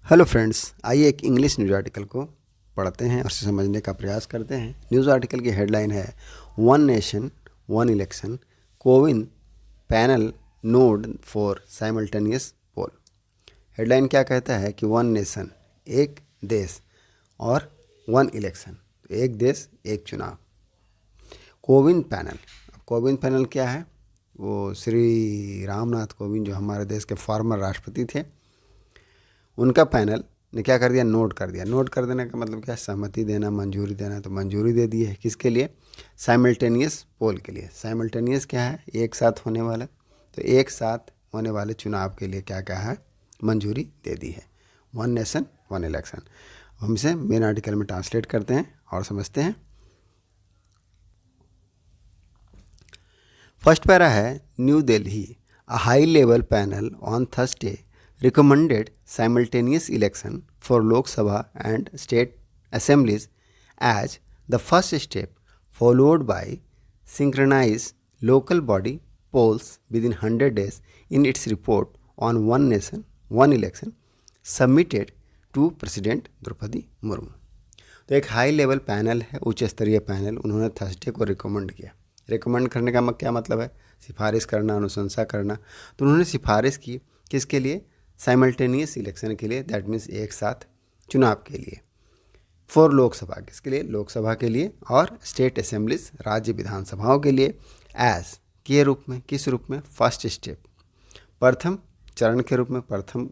Hello friends, आइए एक English news article को पढ़ते हैं और उसे समझने का प्रयास करते हैं। न्यूज़ आर्टिकल की हेडलाइन है one nation one election, Kovind panel nod for simultaneous poll. Headline क्या कहता है कि वन नेशन, एक देश, और वन इलेक्शन, एक देश एक चुनाव। कोविन पैनल, अब कोविन पैनल क्या है? वो श्री रामनाथ कोविंद जो हमारे देश के फॉर्मर राष्ट्रपति थे, उनका पैनल ने क्या कर दिया? नोट कर दिया। नोट कर देने का मतलब क्या? सहमति देना, मंजूरी देना। तो मंजूरी दे दी है किसके लिए? साइमल्टेनियस पोल के लिए। साइमल्टेनियस क्या है? एक साथ होने वाला। तो एक साथ होने वाले चुनाव के लिए क्या कहा है? मंजूरी दे दी है। One nation one election. हम इसे मेन आर्टिकल में ट्रांसलेट करते हैं और समझते हैं। फर्स्ट पैरा है, new Delhi, a high level panel on Thursday recommended simultaneous election for Lok Sabha and state assemblies as the first step, followed by synchronized local body polls within 100 days in its report on one nation, one election submitted to President Droupadi Murmu. तो एक high level panel है, उच्च स्तरीय panel, उन्होंने Thursday को recommend किया। Recommend करने का क्या मतलब है? सिफारिश करना, अनुशंसा करना। तो उन्होंने सिफारिश की किसके लिए? साइमल्टेनियस इलेक्शन के लिए, दैट मीन्स एक साथ चुनाव के लिए। फॉर लोकसभा, किसके लिए? लोकसभा के लिए। और स्टेट असेंबलीज, राज्य विधानसभाओं के लिए। एज के रूप में, किस रूप में? फर्स्ट स्टेप, प्रथम चरण के रूप में, प्रथम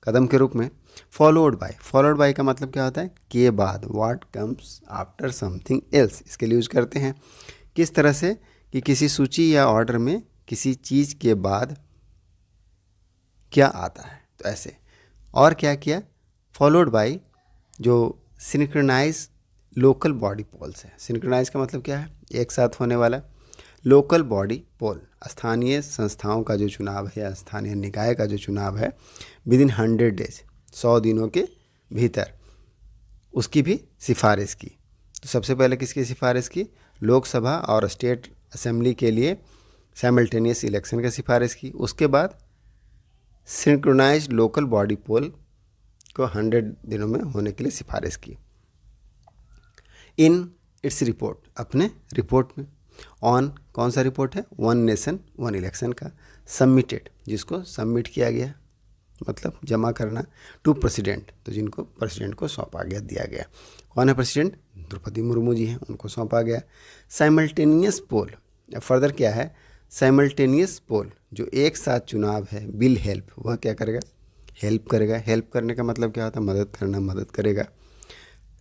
कदम के रूप में। फॉलोड बाय, फॉलोड बाय का मतलब क्या होता है? के बाद, what comes after something else, इसके लिए यूज करते हैं। किस तरह से? कि किसी सूची या ऑर्डर में किसी चीज़ के बाद क्या आता है, तो ऐसे। और क्या किया? फॉलोड बाय जो सिंक्रोनाइज लोकल बॉडी पोल्स है। सिंक्रोनाइज का मतलब क्या है? एक साथ होने वाला। लोकल बॉडी पोल, स्थानीय संस्थाओं का जो चुनाव है या स्थानीय निकाय का जो चुनाव है, विद इन 100 डेज, 100 दिनों के भीतर, उसकी भी सिफारिश की। तो सबसे पहले किसकी सिफारिश की? लोकसभा और स्टेट असेंबली के लिए साइमल्टेनियस इलेक्शन की सिफारिश की। उसके बाद सिंक्रोनाइज्ड लोकल बॉडी पोल को 100 दिनों में होने के लिए सिफारिश की। इन इट्स रिपोर्ट, अपने रिपोर्ट में। ऑन, कौन सा रिपोर्ट है? वन नेशन वन इलेक्शन का। सबमिटेड, जिसको सबमिट किया गया, मतलब जमा करना। टू प्रेसिडेंट, तो जिनको प्रेसिडेंट को सौंपा गया, दिया गया। कौन है प्रेसिडेंट? द्रौपदी मुर्मू जी हैं, उनको सौंपा गया। साइमल्टेनियस पोल, फर्दर क्या है? साइमल्टेनियस पोल, जो एक साथ चुनाव है, विल हेल्प, वह क्या करेगा? हेल्प करेगा। हेल्प करने का मतलब क्या होता है? मदद करना, मदद करेगा।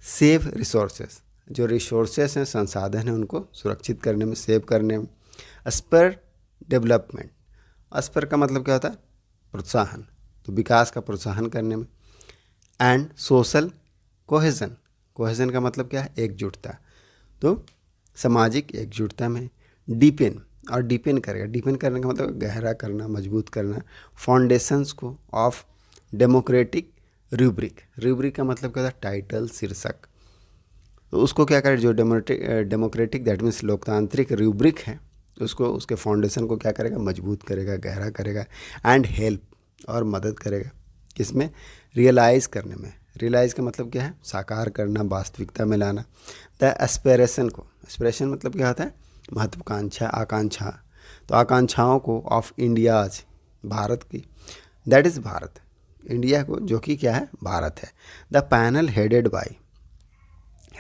सेव रिसोर्सेस, जो रिसोर्सेस हैं, संसाधन हैं, उनको सुरक्षित करने में, सेव करने में। स्पर डेवलपमेंट, स्पर का मतलब क्या होता है? प्रोत्साहन, तो विकास का प्रोत्साहन करने में। एंड सोशल कोहेजन, कोहेजन का मतलब क्या है? एकजुटता, तो सामाजिक एकजुटता में। डीपेन, और डीपेन करेगा। डीपेन करने का मतलब गहरा करना, मजबूत करना। फाउंडेशंस को ऑफ डेमोक्रेटिक रूब्रिक, रूब्रिक का मतलब क्या होता है? टाइटल, शीर्षक। तो उसको क्या करे? जो डेमोक्रेटिक दैट मीन्स लोकतांत्रिक रूब्रिक है, उसको, उसके फाउंडेशन को क्या करेगा? मजबूत करेगा, गहरा करेगा। एंड हेल्प, और मदद करेगा। किसमें? रियलाइज़ करने में। रियलाइज़ का मतलब क्या है? साकार करना, वास्तविकता में लाना। द एस्पिरेशन को, एस्पिरेशन मतलब क्या होता है? महत्वाकांक्षा, आकांक्षा। तो आकांक्षाओं को ऑफ इंडियाज, भारत की, दैट इज़ भारत, इंडिया को, जो कि क्या है? भारत है। The panel headed by,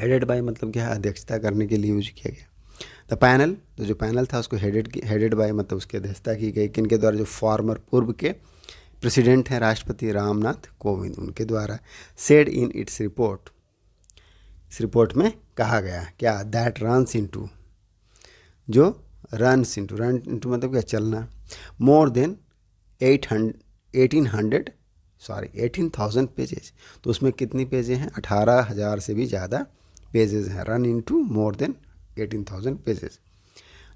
headed by मतलब क्या है? अध्यक्षता करने के लिए यूज किया गया। द पैनल, तो जो पैनल था उसको हेडेड बाय मतलब उसकी अध्यक्षता की गई। किनके द्वारा? जो फॉर्मर, पूर्व के प्रेसिडेंट हैं राष्ट्रपति रामनाथ कोविंद, उनके द्वारा। सेड इन इट्स रिपोर्ट, इस रिपोर्ट में कहा गया क्या? दैट रन्स इनटू, जो रन्स इनटू, रन इनटू मतलब क्या? चलना। मोर देन 18,000 पेजेस, तो उसमें कितनी पेजें हैं? 18,000 से भी ज़्यादा पेजेस हैं। Run into more than 18,000 pages,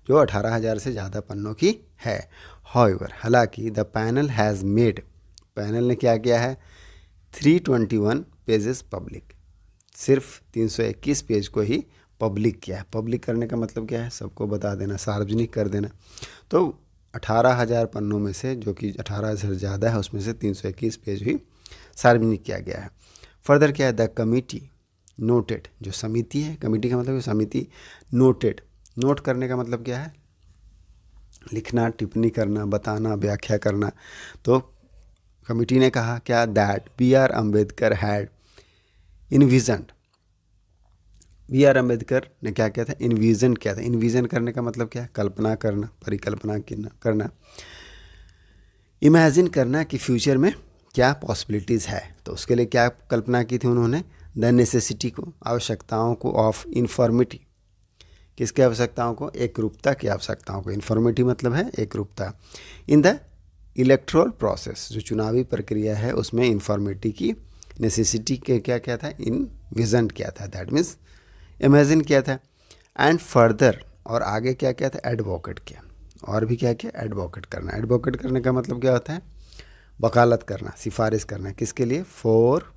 जो 18,000 से ज़्यादा पन्नों की है। हाउएवर, हालांकि the panel has made, panel ने क्या किया है? 321 पेजेस पब्लिक, सिर्फ 321 पेज को ही पब्लिक किया है। पब्लिक करने का मतलब क्या है? सबको बता देना, सार्वजनिक कर देना। तो 18,000 पन्नों में से, जो कि 18,000 से ज़्यादा है, उसमें से 321 पेज ही सार्वजनिक किया गया है। फर्दर क्या है, द कमिटी नोटेड, जो समिति है, कमिटी का मतलब समिति, नोटेड, नोट करने का मतलब क्या है, लिखना, टिप्पणी करना, बताना, व्याख्या करना। तो कमिटी ने कहा क्या, that B R Ambedkar had envisioned, B R Ambedkar ने क्या किया था, इन्विजन किया था। इन्विजन करने का मतलब क्या है, कल्पना करना, परिकल्पना करना, इमेजिन करना कि फ्यूचर में क्या पॉसिबिलिटीज़ है। तो उसके लिए क्या कल्पना की थी उन्होंने, द नेसेसिटी को, आवश्यकताओं को, ऑफ इन्फॉर्मिटी, किसकी आवश्यकताओं को, एक रूपता की आवश्यकताओं को। इन्फॉर्मिटी मतलब है एक रूपता। इन द इलेक्ट्रोल प्रोसेस, जो चुनावी प्रक्रिया है उसमें इन्फॉर्मिटी की नेसेसिटी के क्या क्या था, इन विजन किया था, दैट मीन्स इमेजिन किया था। एंड फर्दर, और आगे क्या किया था, एडवोकेट किया, और भी क्या किया, एडवोकेट करना। एडवोकेट करने का मतलब क्या होता है, वकालत करना, सिफारिश करना, किसके लिए, फॉर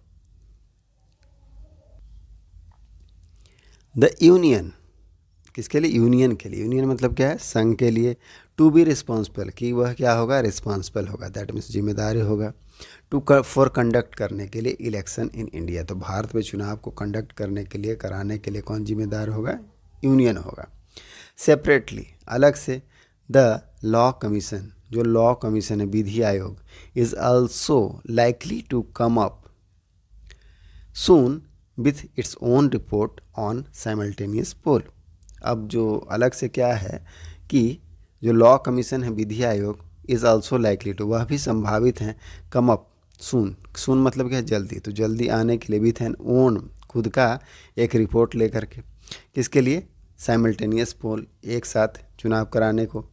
द यूनियन, किसके लिए, यूनियन के लिए। यूनियन मतलब क्या है, संघ के लिए। टू बी रिस्पॉन्सिबल, कि वह क्या होगा, रिस्पॉन्सिबल होगा, दैट मीन्स जिम्मेदारी होगा। टू फॉर कंडक्ट करने के लिए इलेक्शन इन इंडिया, तो भारत में चुनाव को कंडक्ट करने के लिए, कराने के लिए कौन जिम्मेदार होगा, यूनियन होगा। सेपरेटली, अलग से, द लॉ कमीशन, जो लॉ कमीशन है, विधि आयोग, is also likely to come up soon with its own report on simultaneous poll. अब जो अलग से क्या है कि जो लॉ कमीशन है, विधि आयोग, इज़ ऑल्सो लाइकली टू, वह भी संभावित हैं, कम अप सून, सून मतलब क्या है, जल्दी, तो जल्दी आने के लिए, विथ एन ओन, खुद का एक रिपोर्ट लेकर के, किसके लिए, साइमल्टेनियस पोल, एक साथ चुनाव कराने को,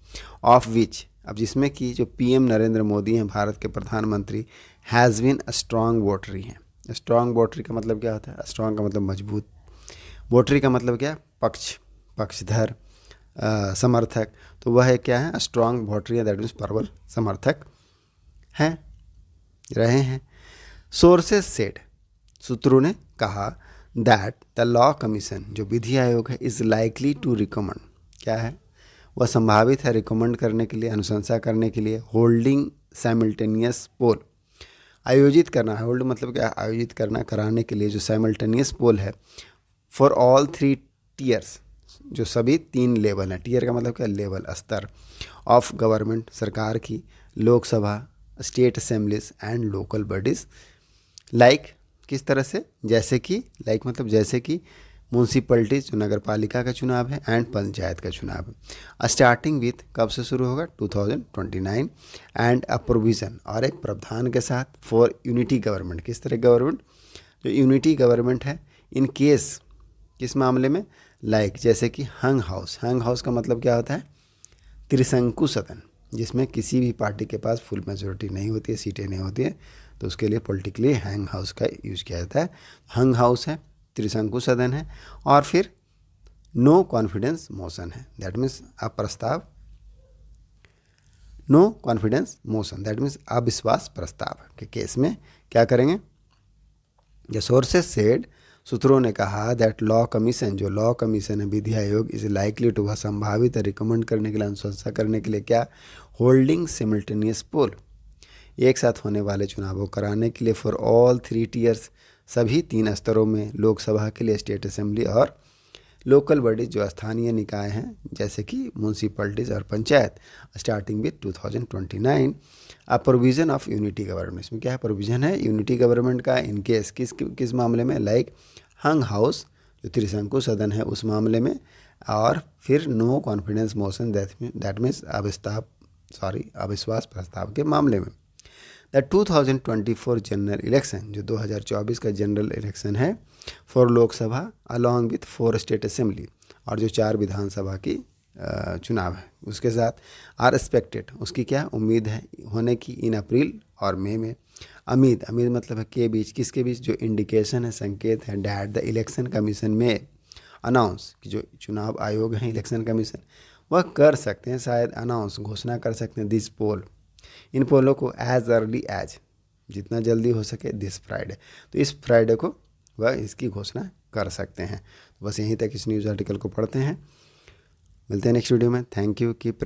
ऑफ विच, अब जिसमें कि जो पीएम नरेंद्र मोदी हैं, भारत के प्रधानमंत्री, हैज़ बीन अ स्ट्रॉन्ग वोटरी हैं। स्ट्रॉन्ग वोटरी का मतलब क्या होता है, स्ट्रॉन्ग का मतलब मजबूत, वोटरी का मतलब क्या, पक्षधर, समर्थक। तो वह है क्या है, स्ट्रॉन्ग वोटरी, दैट मीन्स प्रबल समर्थक हैं, रहे हैं। सोर्सेस सेड, सूत्रों ने कहा, दैट द लॉ कमीशन, जो विधि आयोग है, इज़ लाइकली टू रिकमेंड, क्या है, वह संभावित है रिकमेंड करने के लिए, अनुशंसा करने के लिए, होल्डिंग साइमल्टेनियस पोल, आयोजित करना, होल्ड मतलब क्या, आयोजित करना, कराने के लिए, जो साइमल्टेनियस पोल है, फॉर ऑल 3 टीयर्स, जो सभी 3 लेवल हैं, टीयर का मतलब क्या, लेवल, स्तर, ऑफ गवर्नमेंट, सरकार की, Lok Sabha, state assemblies and local bodies, like, किस तरह से, जैसे कि, लाइक मतलब जैसे कि, म्यूनसिपलिटीज, जो नगर पालिका का चुनाव है, एंड पंचायत का चुनाव है। स्टार्टिंग विथ, कब से शुरू होगा, 2029, एंड अ प्रोविज़न, और एक प्रावधान के साथ, फॉर यूनिटी गवर्नमेंट, किस तरह गवर्नमेंट, जो यूनिटी गवर्नमेंट है, इन केस, किस मामले में, लाइक जैसे कि हंग हाउस, हंग हाउस का मतलब क्या होता है, त्रिशंकु सदन, जिसमें किसी भी पार्टी के पास फुल मेजोरिटी नहीं होती है, सीटें नहीं होती है, तो उसके लिए पॉलिटिकली हैंग हाउस का यूज़ किया जाता है। हंग हाउस है, त्रिशंकु सदन है, और फिर नो कॉन्फिडेंस मोशन है, दैट मीन्स अप्रस्ताव, no confidence motion, that means अविश्वास प्रस्ताव के केस में क्या करेंगे। द सोर्सेस सेड, सूत्रों ने कहा, दैट लॉ कमीशन, जो लॉ कमीशन है, विधि आयोग, इज लाइकली टू, वह संभावित है, रिकमेंड करने के लिए, अनुशंसा करने के लिए, क्या, होल्डिंग सिमल्टेनियस पोल, एक साथ होने वाले चुनावों कराने के लिए, फॉर ऑल 3 टीयर्स, सभी 3 स्तरों में, लोकसभा के लिए, स्टेट असेंबली और लोकल बॉडीज, जो स्थानीय निकाय हैं, जैसे कि म्यूनसिपलिटीज़ और panchayat, starting with 2029, a provision of unity government, इसमें क्या है, प्रोविज़न है यूनिटी गवर्नमेंट का, इन केस, किस मामले में, लाइक हंग हाउस, जो त्रिशंकु सदन है, उस मामले में, और फिर no confidence motion, that means अविश्वास प्रस्ताव के मामले में। द 2024 जनरल इलेक्शन, जो 2024 का जनरल इलेक्शन है, for Lok Sabha along with 4 state assembly, और जो 4 विधानसभा की चुनाव है, उसके साथ, आर एक्सपेक्टेड, उसकी क्या उम्मीद है होने की, इन अप्रैल और मई में। अमीद मतलब है के बीच, किसके बीच, जो इंडिकेशन है, संकेत है, डैट द इलेक्शन कमीशन में अनाउंस, कि जो चुनाव आयोग है, इलेक्शन कमीशन, वह कर सकते हैं, शायद अनाउंस, घोषणा कर सकते हैं, दिस पोल, इन पोलों को, एज अर्ली एज, जितना जल्दी हो सके, दिस फ्राइडे, तो इस फ्राइडे को वह इसकी घोषणा कर सकते हैं। तो बस यहीं तक इस न्यूज़ आर्टिकल को पढ़ते हैं, मिलते हैं नेक्स्ट वीडियो में। Thank you, keep